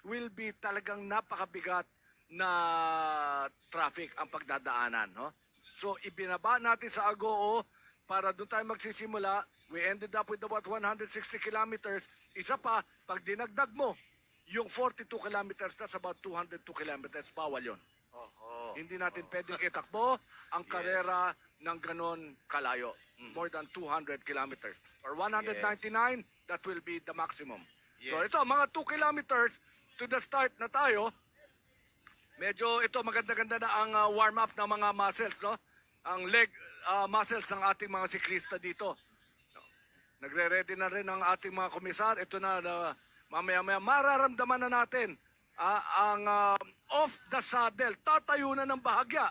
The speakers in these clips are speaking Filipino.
will be talagang napakabigat na traffic ang pagdadaanan. No? So ibinaba natin sa Agoo para doon tayo magsisimula. We ended up with about 160 kilometers. Isa pa, pag dinagdag mo, yung 42 kilometers, that's about 202 kilometers. Bawal yun. Hindi natin pwedeng itakbo ang karera ng ganon kalayo. More than 200 kilometers. Or 199, that will be the maximum. So ito, mga 2 kilometers to the start na tayo. Medyo ito, maganda-ganda na ang warm-up ng mga muscles, no? Ang leg muscles ng ating mga siklista dito. Nagre-ready na rin ang ating mga komisar. Ito na, mamaya-maya, mararamdaman na natin ang off the saddle. Tatayo na ng bahagya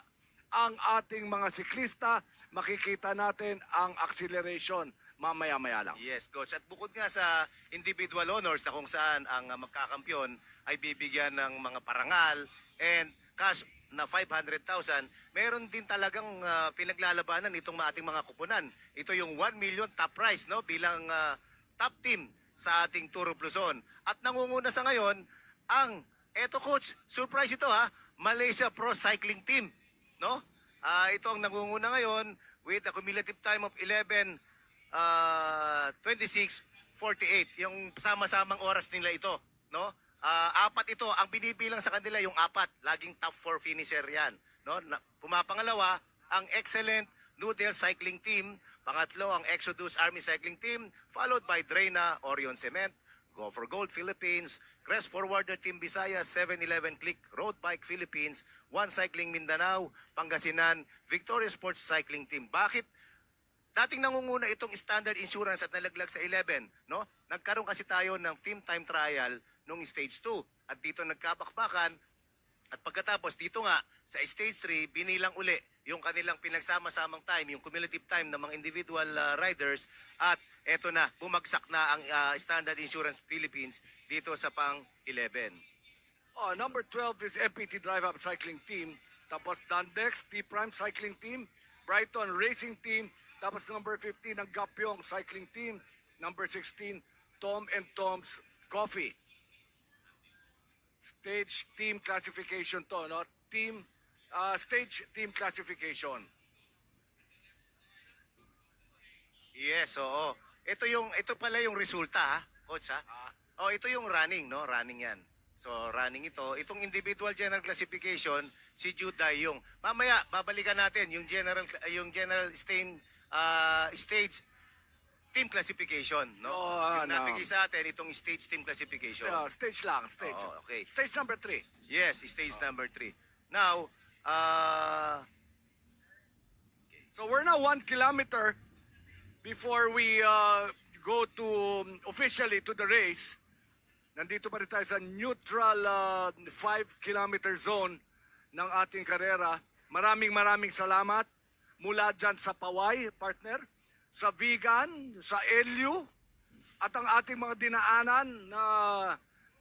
ang ating mga siklista. Makikita natin ang acceleration mamaya-maya lang. Yes, Coach. At bukod nga sa individual honors na kung saan ang magkakampyon ay bibigyan ng mga parangal and cash na 500,000, meron din talagang pinaglalabanan itong ating mga kupunan. Ito yung 1 million top prize, no, bilang top team sa ating Tour of Luzon. At nangunguna sa ngayon ang, eto Coach, surprise ito Malaysia Pro Cycling Team, no? Ito ang nangunguna ngayon with a cumulative time of 11:26:48. Yung sama-samang oras nila ito, no? Apat ito, ang binibilang sa kanila yung apat, laging top 4 finisher yan, no? Pumapangalawa ang Excellent Noodle Cycling Team, pangatlo ang Exodus Army Cycling Team, followed by Drena Orion Cement, Go for Gold Philippines, Crest Forwarder Team Visayas, 7-Eleven Click Road Bike Philippines, One Cycling Mindanao, Pangasinan, Victoria Sports Cycling Team. Bakit dating nangunguna itong Standard Insurance at nalaglag sa 11, no? Nagkaroon kasi tayo ng team time trial nung stage 2 at dito nagkabakbakan at pagkatapos dito nga sa stage 3 binilang uli yung kanilang pinagsama-samang time, yung cumulative time ng mga individual riders at eto na, bumagsak na ang Standard Insurance Philippines dito sa pang 11. Number 12 is MPT Drive Up Cycling Team, tapos Dandex T-Prime Cycling Team, Brighton Racing Team, tapos number 15 ang Gapyong Cycling Team, number 16 Tom and Tom's Coffee. Stage team classification to, no? Stage team classification. Yes, oo. Ito pala yung resulta, Coach ito yung running, no? Running 'yan. So, running ito. Itong individual general classification, si Jude Dayong. Mamaya babalikan natin yung general stage team classification, no? Yung nabigay sa atin itong stage team classification. Stage lang, stage. Okay. Stage number 3. Yes, stage number 3. Now, So we're now 1 kilometer before we go to officially to the race. Nandito pa rin tayo sa neutral 5 kilometer zone ng ating karera. Maraming salamat mula dyan sa Paway, partner, sa Vigan, sa LU, at ang ating mga dinaanan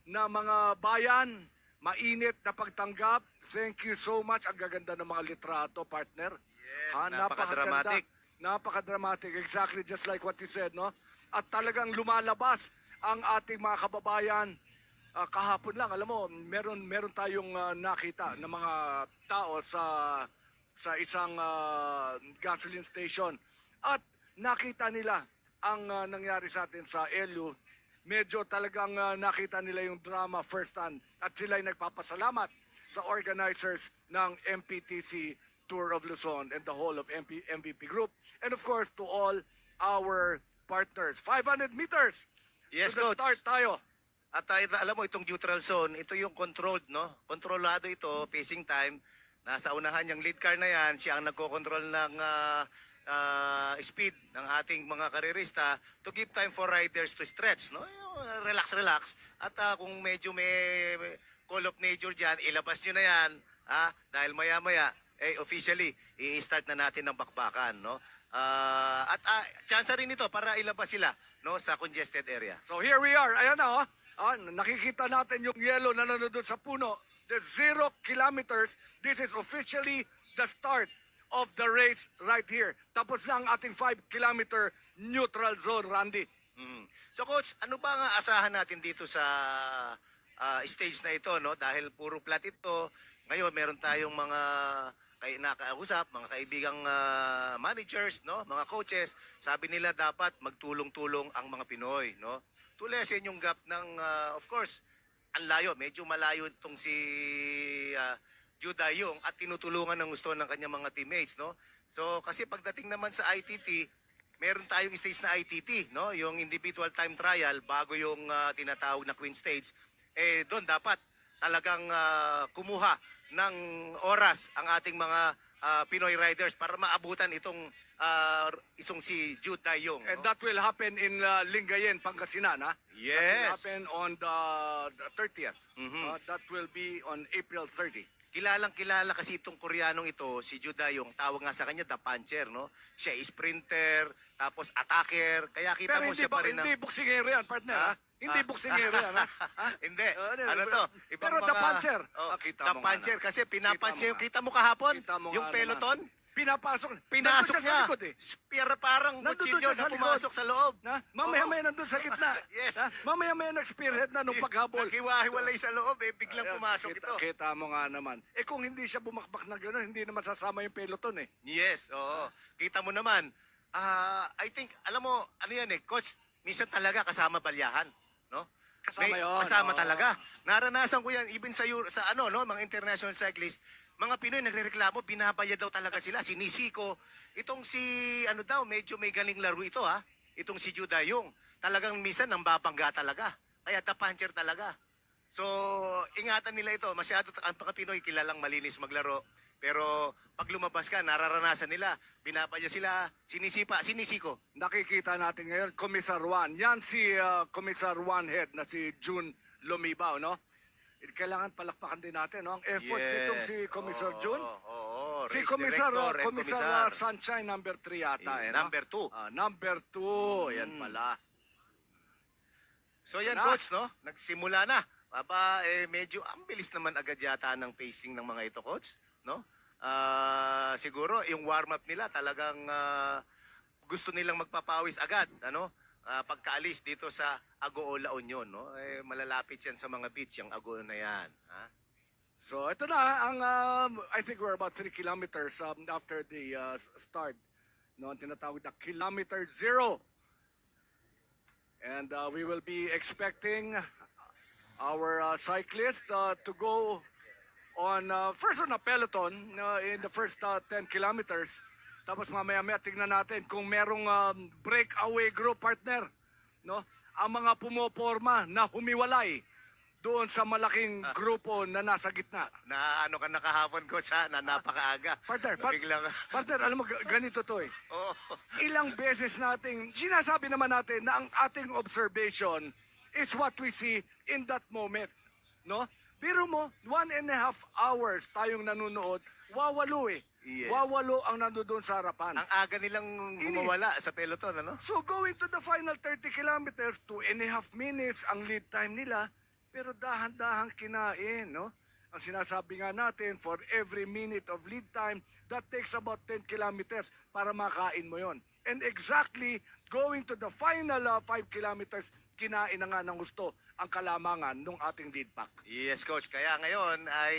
na mga bayan, mainit na pagtanggap. Thank you so much. Ang gaganda ng mga litrato, partner. yes, napaka-dramatic. Napaka-dramatic. Exactly just like what you said, no? At talagang lumalabas ang ating mga kababayan. Kahapon lang, alam mo, meron tayong nakita ng mga tao sa isang gasoline station. At nakita nila ang nangyari sa atin sa LU. Medyo talagang nakita nila yung drama first hand at sila ay nagpapasalamat sa organizers ng MPTC Tour of Luzon and the whole of MVP Group. And of course, to all our partners. 500 meters Yes, to the Coach. start tayo. At alam mo, itong neutral zone, ito yung controlled, no? Kontrolado ito, pacing time. Nasa unahan yung lead car na yan, siya ang nagko-control ng speed ng ating mga karerista to give time for riders to stretch, no? Relax. At kung medyo may call of nature dyan, ilabas nyo na yan, dahil maya-maya, officially, i-start na natin ng bakbakan, no? At chance rin ito para ilabas sila, no, sa congested area. So here we are. Ayan na, nakikita natin yung yellow na nanonood sa puno. The 0 kilometers. This is officially the start of the race right here. Tapos na ang ating 5 kilometer neutral zone, Randy. So Coach, ano ba ang asahan natin dito sa stage na ito, no? Dahil puro flat ito. Ngayon, meron tayong mga nakausap, mga kaibigang managers, no? Mga coaches. Sabi nila dapat magtulong-tulong ang mga Pinoy, no? To lessen yung gap ng, of course, ang layo. Medyo malayo itong si Judah Yung at tinutulungan ng gusto ng kanyang mga teammates, no? So, kasi pagdating naman sa ITT, meron tayong stage na ITT, no? Yung individual time trial bago yung tinatawag na Queen Stage. Doon dapat talagang kumuha ng oras ang ating mga Pinoy riders para maabutan itong si Jude Dayong. And No? that will happen in Lingayen, Pangasinan, ha? That will Yes. happen on the 30th. Mhm. That will be on April 30. Kilalang-kilala kasi itong Koreanong ito, si Jude Dayong, tawag nga sa kanya The Puncher, no? Siya is sprinter, tapos attacker, kaya kita Pero mo siya pa rin hindi boksingero yan, partner, ha? Hindi boksingero yan, ha? Ha? Hindi. Ano Ano to? pero The Puncher. Oh, Kita The mo nga Puncher na. kasi Kita pinapansin. mo nga. Kita mo kahapon? Kita mo Yung nga peloton? Pinapasok. Pinasok Nandun siya niya. sa likod, eh. Parang Nandun kutsilyo siya sa na likod. pumasok sa loob. Na? Mamaya-maya nandun sa gitna. Yes. Na? Mamaya-maya nag-spearhead na nung paghabol. Naghiwa-hiwalay sa loob biglang Ayan, pumasok kita, ito. Kita mo nga naman. Kung hindi siya bumakbak na gano'n, hindi naman sasama yung peloton, eh. Yes, oo. Kita mo naman. I think, alam mo, ano yan coach, minsan talaga kasama balyahan, no? Kasama yun, Kasama oo. talaga. Naranasan ko yan, even sa mga international cyclists, mga Pinoy nagrereklamo, binabaya daw talaga sila, sinisiko. Itong si, medyo may galing laro ito, ha? Itong si Judah Yung. Talagang minsan, nambabangga talaga. Kaya The Puncher talaga. So, ingatan nila ito. Masyado, ang mga Pinoy kilalang malinis maglaro. Pero, pag lumabas ka, nararanasan nila. Binabaya sila, sinisiko. Nakikita natin ngayon, Commissar Juan. Yan si Commissar Juan Head na si June Lumibaw, no? Kailangan palakpakan din natin, no? Ang efforts nitong si Commissar June. Oo, Si race Commissar, director and Commissar commissar. Sunshine number 3 yata, eh, no? Number 2. Number 2, yan pala. So yan, Na. coach, no? Nagsimula na. Medyo ang bilis naman agad yata ng pacing ng mga ito, coach, no? Siguro yung warm-up nila talagang gusto nilang magpapawis agad, ano? Pagkaalis dito sa Agoo La Union, no? Malalapit yan sa mga beach, yung Agoo na yan. Ha? So ito na ang I think we're about 3 kilometers after the start, no, ang tinatawag na kilometer 0. And we will be expecting our cyclist to go on first on a peloton in the first 10 kilometers. Tapos mamaya-maya tingnan natin kung merong breakaway group partner, no? Ang mga pumoporma na humiwalay doon sa malaking grupo na nasa gitna. Na ano ka nakahapon, coach, ha? Na napakaaga. Partner, Biglang, partner, alam mo, ganito to eh. oh, Ilang beses nating, sinasabi naman natin na ang ating observation is what we see in that moment. No? Biro mo, 1.5 hours tayong nanonood, wawalo eh. Yes. Wawalo ang nandoon sa harapan. ang aga nilang gumawala sa peloton, ano? So going to the final 30 kilometers, 2.5 minutes ang lead time nila, pero dahan-dahan kinain, no? Ang sinasabi nga natin, for every minute of lead time, that takes about 10 kilometers para makain mo yon. And exactly, going to the final 5 kilometers, kinain na nga ng gusto ang kalamangan ng ating lead pack. Yes, coach. Kaya ngayon ay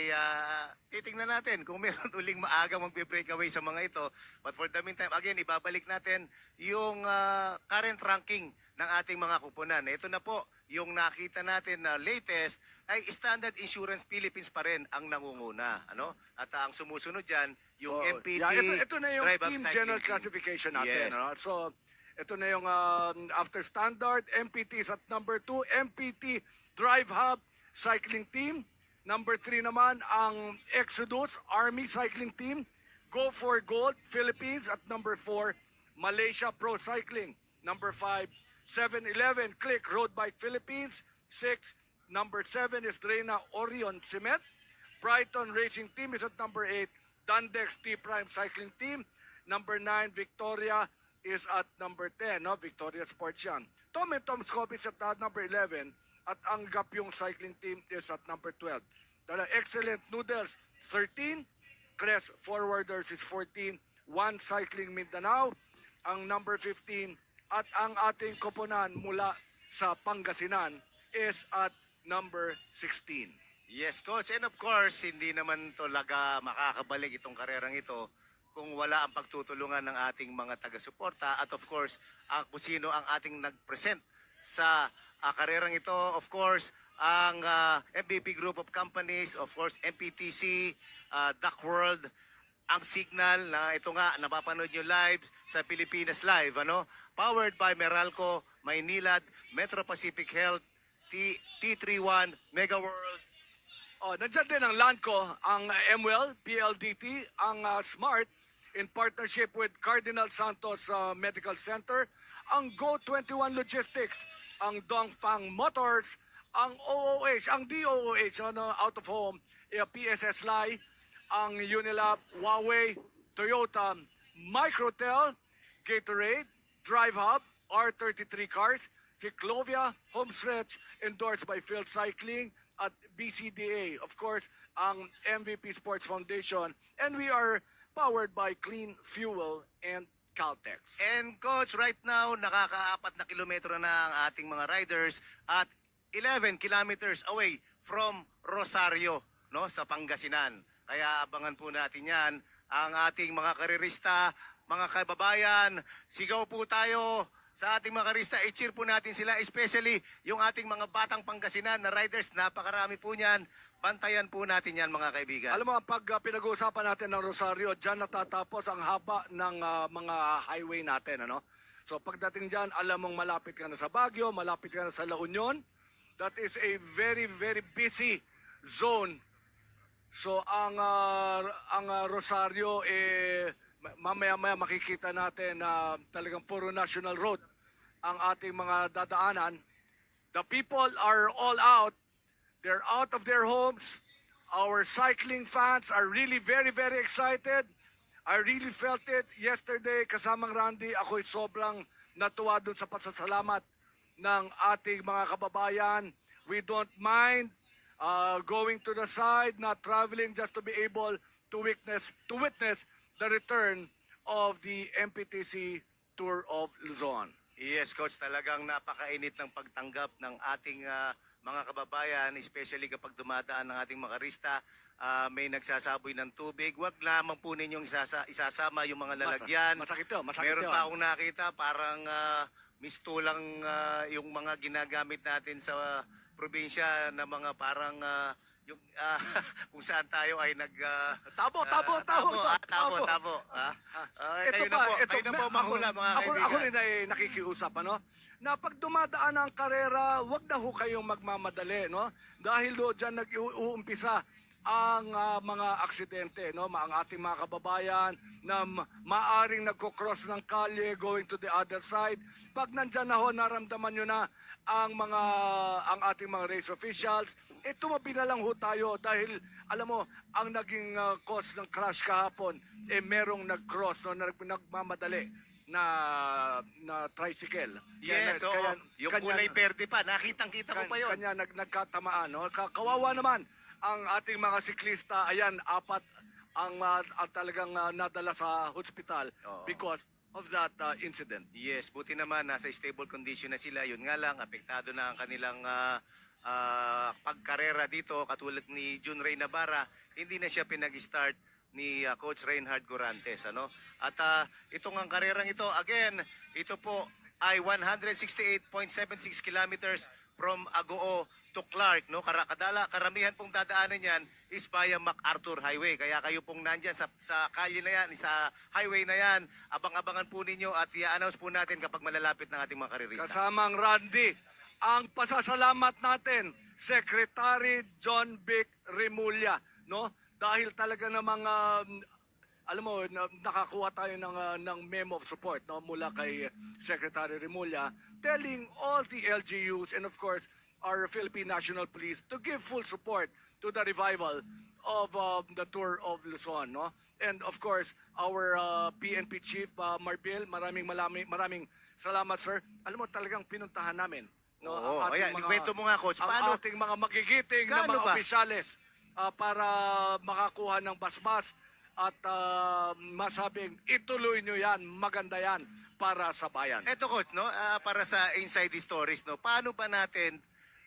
titingnan natin kung meron uling maaga magbe-breakaway sa mga ito. But for the meantime, again, ibabalik natin yung current ranking ng ating mga kupunan. Ito na po, yung nakita natin na latest ay Standard Insurance Philippines pa rin ang nangunguna. Ano? At ang sumusunod dyan, yung So, MPT ito na yung Drive Up team Cycling general Team. classification natin. Yes. Ano? So, ito na yung after standard, MPT is at number 2, MPT Drive Hub Cycling Team. Number 3 naman, ang Exodus Army Cycling Team. Go for Gold Philippines at number 4, Malaysia Pro Cycling. Number 5, 7-Eleven Click Road Bike Philippines. 6, number 7 is Drena Orion Cement. Brighton Racing Team is at number 8, Dandex T-Prime Cycling Team. Number 9, Victoria is at number 10, no? Victoria Sports yan. Tom and Tom's Coffee is at number 11 at ang Gapyong Cycling Team is at number 12. Dala Excellent Noodles, 13. Crest Forwarders is 14. One Cycling Mindanao, ang number 15. At ang ating koponan mula sa Pangasinan is at number 16. Yes, Coach. And of course, hindi naman talaga makakabalik itong karerang ito kung wala ang pagtutulungan ng ating mga taga-suporta at of course, kung sino ang ating nag-present sa karerang ito. Of course, ang MVP Group of Companies, of course, MPTC, Duck World, ang Signal na ito nga, napapanood nyo live sa Pilipinas Live, ano? Powered by Meralco, Maynilad, Metro Pacific Health, T31, Mega World. Oh, nandiyan din ang Lanco, ang MWell, PLDT, ang Smart in partnership with Cardinal Santos Medical Center, ang Go21 Logistics, ang Dongfang Motors, ang OOH, ang DOOH, ano, out of home, PSS Lai, ang Unilab, Huawei, Toyota, Microtel, Gatorade, Drive Hub, R33 Cars, Ciclovia, Homestretch, endorsed by Field Cycling, at BCDA, of course, ang MVP Sports Foundation, and we are powered by Clean Fuel and Caltex. And Coach, right now, nakaka-4 na kilometro na ang ating mga riders at 11 kilometers away from Rosario, no, sa Pangasinan. Kaya abangan po natin yan. Ang ating mga karerista, mga kababayan, sigaw po tayo sa ating mga karista, i-cheer po natin sila, especially yung ating mga batang Pangasinan na riders, napakarami po niyan. Bantayan po natin yan, mga kaibigan. Alam mo, pag pinag-uusapan natin ng Rosario, dyan natatapos ang haba ng mga highway natin, ano? So pagdating dyan, alam mong malapit ka na sa Baguio, malapit ka na sa La Union. That is a very, very busy zone. So ang Rosario, mamaya-maya makikita natin na talagang puro national road ang ating mga dadaanan. The people are all out. They're out of their homes. Our cycling fans are really very, very excited. I really felt it yesterday kasamang Randy. Ako'y sobrang natuwa dun sa pasasalamat ng ating mga kababayan. We don't mind going to the side, not traveling, just to be able to witness the return of the MPTC Tour of Luzon. Yes, Coach, talagang napakainit ng pagtanggap ng ating mga kababayan, especially kapag dumadaan ng ating mga karista, may nagsasaboy ng tubig. Huwag lamang po ninyong isasama yung mga lalagyan. Masakit yun, masakit Meron yun. pa akong nakita, parang mistulang yung mga ginagamit natin sa probinsya na mga parang yung kung saan tayo ay Tabo. Kayo na po mahula, mga kaibigan. Ako rin ay nakikiusap, ano? Na pag dumadaan ang karera, wag na ho kayong magmamadali, no? Dahil do dyan nag-uumpisa ang mga aksidente, no? Ang ating mga kababayan na maaring nagko-cross ng kalye going to the other side. Pag nandyan na ho, naramdaman nyo na ang ating mga race officials, tumabi na lang ho tayo dahil alam mo, ang naging cause ng crash kahapon, merong nag-cross, no, nagmamadali na tricycle. Yes, oo. Yung kulay berde pa, nakitang-kita ko pa yun. Kanya nagkatamaan. No? Kawawa naman ang ating mga siklista. Ayan, 4 ang talagang nadala sa hospital because of that incident. Yes, buti naman nasa stable condition na sila. Yun nga lang, apektado na ang kanilang pagkarera dito. Katulad ni Jun Ray Navarra, hindi na siya pinag-start ni Coach Reinhard Gorantes. Ano? At itong ang karerang ito, again, ito po ay 168.76 kilometers from Agoo to Clark. No? Karamihan pong dadaanan yan is via MacArthur Highway. Kaya kayo pong nandyan sa kalye na yan, sa highway na yan, abang-abangan po ninyo at i-announce po natin kapag malalapit ng ating mga karerista. Kasamang Randy, ang pasasalamat natin, Secretary John Vic Remulla, no? Dahil talaga namang alam mo, nakakuha tayo ng memo of support, no, mula kay Secretary Remulla, telling all the LGUs and of course our Philippine National Police to give full support to the revival of the Tour of Luzon, no? And of course, our PNP Chief Marbil, maraming salamat, sir. Alam mo, talagang pinuntahan namin, no, Oo, ang ating ayan, ikwento mo nga, Coach. ang Paano? ating mga magigiting na Gaano mga ba? opisyales para makakuha ng basbas at masabing ituloy nyo yan, maganda yan para sa bayan. Eto, Coach, no, para sa inside stories, no, paano ba natin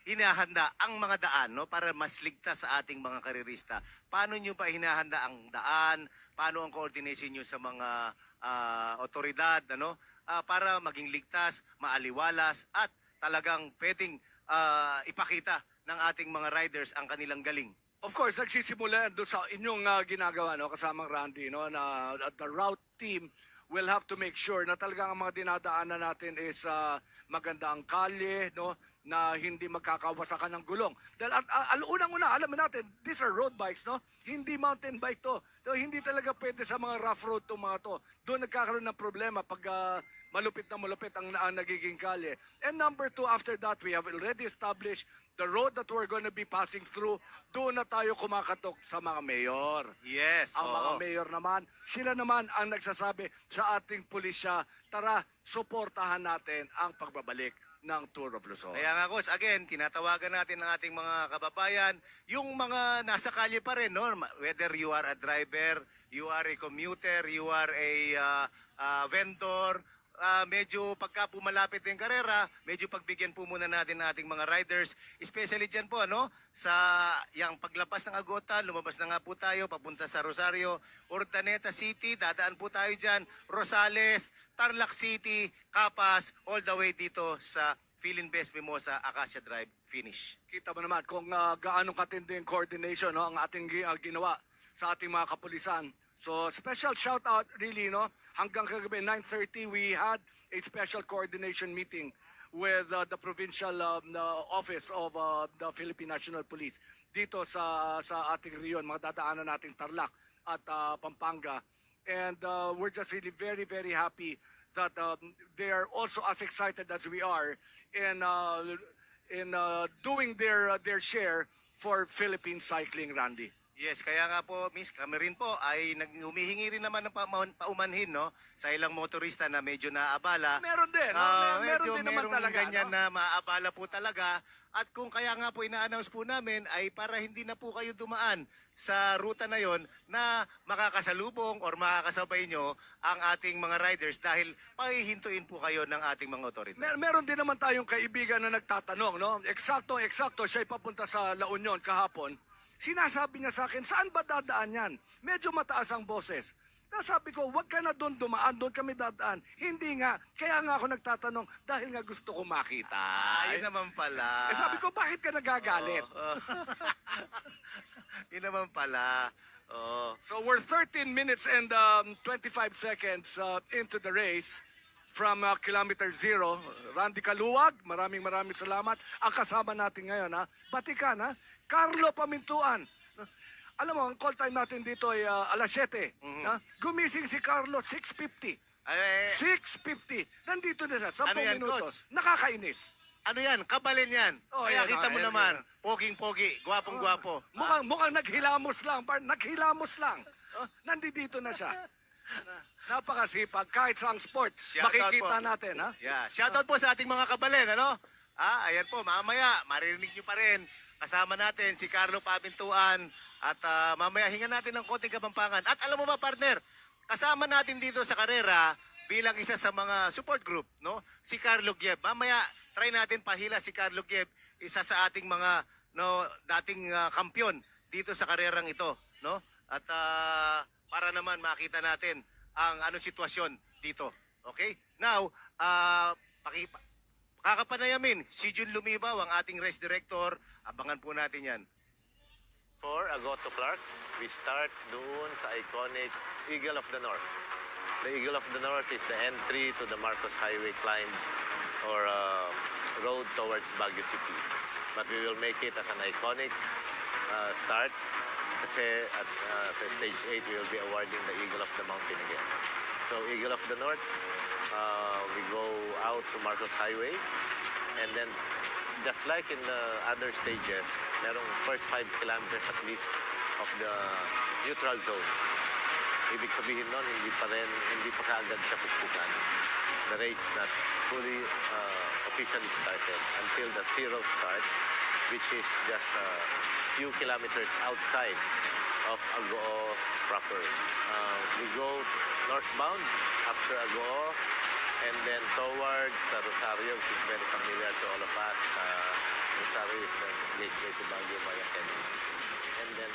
hinahanda ang mga daan, no, para mas ligtas sa ating mga karerista? Paano nyo ba hinahanda ang daan? Paano ang coordination nyo sa mga otoridad, ano, para maging ligtas, maaliwalas, at talagang pwedeng ipakita ng ating mga riders ang kanilang galing? Of course, nagsisimula doon sa inyong ginagawa, no, kasamang Randy, no, na the route team will have to make sure na talagang ang mga dinadaanan natin is maganda ang kalye, no, na hindi magkakawasakan ng gulong. Dahil unang-una, alam natin, these are road bikes, no? Hindi mountain bike to. So, hindi talaga pwede sa mga rough road to mga to. Doon nagkakaroon ng problema pag malupit na malupit ang nagiging kalye. And number two, after that, we have already established the road that we're going to be passing through. Doon na tayo kumakatok sa mga mayor. Yes, Ang mga oo. mayor naman, sila naman ang nagsasabi sa ating pulisya, tara, suportahan natin ang pagbabalik ng Tour of Luzon. Kaya nga, Coach, again, tinatawagan natin ang ating mga kababayan, yung mga nasa kalye pa rin, no? Whether you are a driver, you are a commuter, you are a vendor, medyo pagka pumalapit yung karera, medyo pagbigyan po muna natin ng ating mga riders, especially dyan po, ano, sa yung paglapas ng Agota, lumabas na nga po tayo, papunta sa Rosario, Urdaneta City, dadaan po tayo dyan, Rosales, Tarlac City, Capas, all the way dito sa Philinbest Mimosa, Acacia Drive, finish. Kita mo naman kung gaano katindi yung coordination, no, ang ating ginawa sa ating mga kapulisan. So special shout out really, no, hanggang kagabi 9:30 we had a special coordination meeting with the provincial office of the Philippine National Police dito sa ating riyon, mga dadaanan nating Tarlac at Pampanga. And we're just really very, very happy that they are also as excited as we are in doing their share for Philippine cycling, Randy. Yes, kaya nga po, Miss, kami rin po ay humihingi rin naman ng paumanhin, no, sa ilang motorista na medyo naabala. Meron din, no? Meron din naman merong talaga, ganyan no? na maaabala po talaga. At kung kaya nga po ina-announce po namin ay para hindi na po kayo dumaan sa ruta na yon na makakasalubong or makakasabay nyo ang ating mga riders dahil pahihintuin po kayo ng ating mga otoridad. Meron din naman tayong kaibigan na nagtatanong, no? Eksakto, siya'y papunta sa La Union kahapon. Sinasabi niya sa akin, saan ba dadaan yan? Medyo mataas ang boses. Sabi ko, wag ka na doon dumaan, doon kami dadaan. Hindi nga, kaya nga ako nagtatanong, dahil nga gusto ko makita. Yun naman pala. Sabi ko, bakit ka nagagalit? Yun naman pala. Oh. So we're 13 minutes and 25 seconds into the race from kilometer 0. Randy Kaluwag, maraming salamat. Ang kasama natin ngayon, ha? Batikan, ha? Carlo Pamintuan. Alam mo, ang call time natin dito ay alas 7. Ha? Gumising si Carlo 6:50. 6:50. Nandito na siya, 10 Ano yan, minutos. Coach? Nakakainis. Ano yan? Kabalin yan. Oh, Kaya yan, kita mo yan, naman, yan. poging-pogi, gwapong-gwapo. Mukhang naghilamos lang. Naghilamos lang. Nandito na siya. Napakasipag. Kahit sa ang sport, Shout out makikita po. natin. Ha? Yeah. Shoutout po sa ating mga kabalin, ano? Ayan po, mamaya, maririnig nyo pa rin. Kasama natin si Carlo Pamintuan at mamaya hinga natin ng konting kapampangan. At alam mo ba, partner, kasama natin dito sa karera bilang isa sa mga support group, no? Si Carlo Gieb. Mamaya, try natin pahila si Carlo Gieb, isa sa ating mga dating kampyon dito sa karerang ito, no? At para naman makita natin ang sitwasyon dito. Okay? Now, kakapanayamin si Jun Lumibaw, ang ating race director. Abangan po natin yan. For Agoto Clark, we start doon sa iconic Eagle of the North. The Eagle of the North is the entry to the Marcos Highway climb or road towards Baguio City. But we will make it as an iconic start kasi at sa stage 8 we will be awarding the Eagle of the Mountain again. So Eagle of the North, we go out to Marcos Highway and then just like in the other stages, merong first 5 kilometers at least of the neutral zone. Ibig sabihin nun, hindi pa kaagad siya pukpukan. The race not fully officially started until the zero start, which is just a few kilometers outside of Agoo proper. We go northbound after Agoo, and then towards Rosario, which is very familiar to all of us, Rosario is the gateway to Baguio via Quezon. And then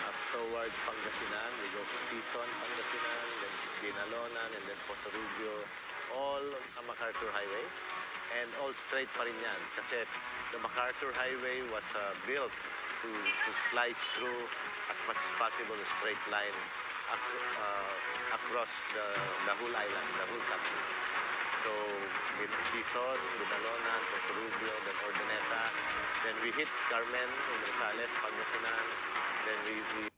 up towards Pangasinan, we go to Quezon, Pangasinan, then Binalonan, and then Puerto Rubio, all ang MacArthur Highway. And all straight pa rin yan. Kasi the MacArthur Highway was built to slice through as much as possible a straight line across the whole island, the whole country. So, with Quezon, Binalonan, Puerto Rubio, then Ordaneta, then we hit Carmen in Rosales, Pangasinan, then we